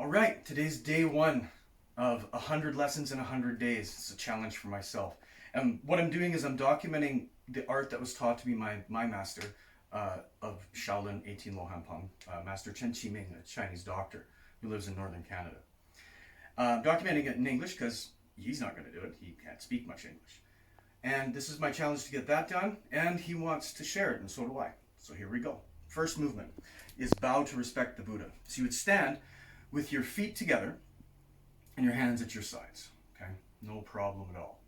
All right, today's day one of 100 lessons in 100 days. It's a challenge for myself. And what I'm doing is I'm documenting the art that was taught to me my master of Shaolin 18 Lo Han Peng, Master Chen Qiming, a Chinese doctor who lives in northern Canada. Documenting it in English because he's not going to do it. He can't speak much English. And this is my challenge to get that done, and he wants to share it, and so do I. So here we go. First movement is bow to respect the Buddha. So you would stand with your feet together and your hands at your sides. Okay, no problem at all.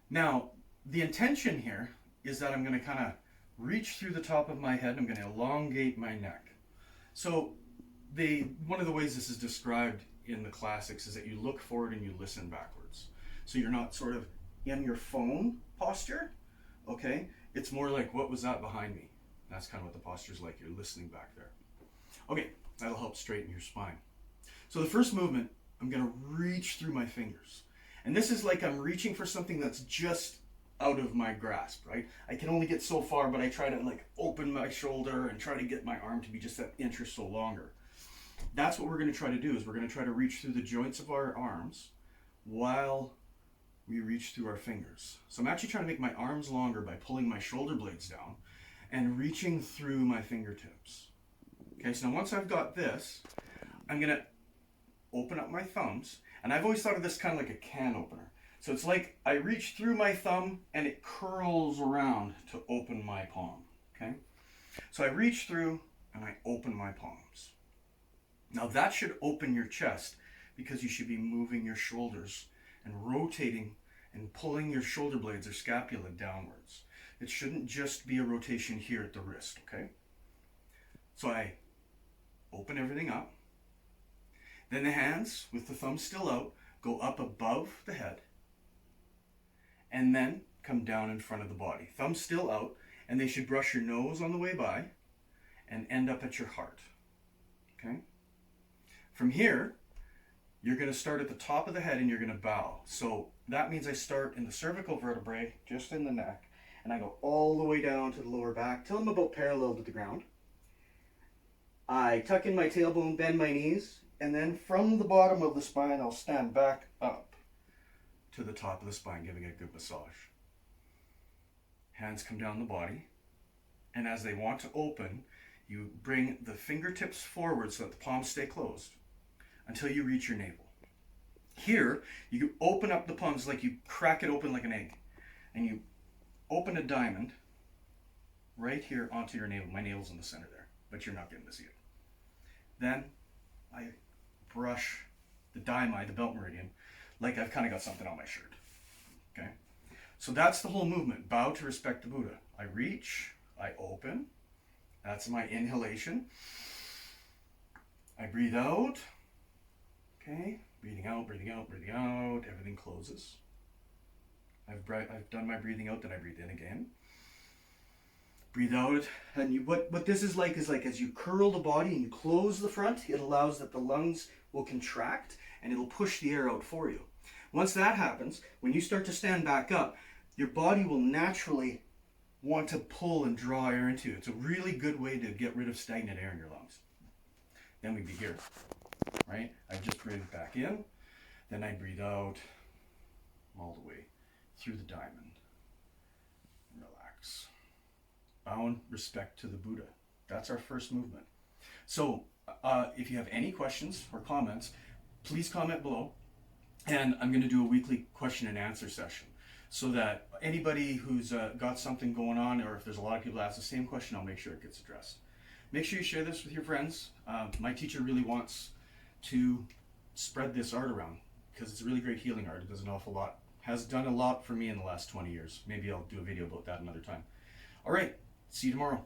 Now, the intention here is that I'm going to kind of reach through the top of my head. I'm going to elongate my neck. So one of the ways this is described in the classics is that you look forward and you listen backwards. So you're not sort of in your phone posture, okay? It's more like, what was that behind me? That's kind of what the posture's like. You're listening back there. Okay, that'll help straighten your spine. So the first movement, I'm going to reach through my fingers. And this is like I'm reaching for something that's just out of my grasp, right? I can only get so far, but I try to like open my shoulder and try to get my arm to be just that inch or so longer. That's what we're going to try to do, is we're going to try to reach through the joints of our arms while we reach through our fingers. So I'm actually trying to make my arms longer by pulling my shoulder blades down and reaching through my fingertips. Okay, so now once I've got this, I'm going to open up my thumbs, and I've always thought of this kind of like a can opener. So it's like I reach through my thumb and it curls around to open my palm, okay? So I reach through and I open my palms. Now that should open your chest because you should be moving your shoulders and rotating and pulling your shoulder blades or scapula downwards. It shouldn't just be a rotation here at the wrist, okay? So I open everything up. Then the hands, with the thumb still out, go up above the head and then come down in front of the body. Thumb still out, and they should brush your nose on the way by and end up at your heart, okay? From here, you're going to start at the top of the head and you're going to bow. So that means I start in the cervical vertebrae, just in the neck, and I go all the way down to the lower back till I'm about parallel to the ground. I tuck in my tailbone, bend my knees, and then from the bottom of the spine, I'll stand back up to the top of the spine, giving it a good massage. Hands come down the body, and as they want to open, you bring the fingertips forward so that the palms stay closed until you reach your navel. Here, you open up the palms like you crack it open like an egg, and you open a diamond right here onto your navel. My navel's in the center there, but you're not getting to see it. Then I brush the daimai, the belt meridian, like I've kind of got something on my shirt. Okay? So that's the whole movement. Bow to respect the Buddha. I reach, I open. That's my inhalation. I breathe out. Okay? Breathing out, breathing out, breathing out. Everything closes. I've done my breathing out, then I breathe in again. Breathe out, and what this is like as you curl the body and you close the front, it allows that the lungs will contract and it'll push the air out for you. Once that happens, when you start to stand back up, your body will naturally want to pull and draw air into you. It's a really good way to get rid of stagnant air in your lungs. Then we'd be here, right? I just breathe back in, then I breathe out all the way through the diamond. Relax. Bow in respect to the Buddha. That's our first movement. So if you have any questions or comments, please comment below. And I'm going to do a weekly question and answer session so that anybody who's got something going on, or if there's a lot of people that ask the same question, I'll make sure it gets addressed. Make sure you share this with your friends. My teacher really wants to spread this art around because it's a really great healing art. It does an awful lot. Has done a lot for me in the last 20 years. Maybe I'll do a video about that another time. All right. See you tomorrow.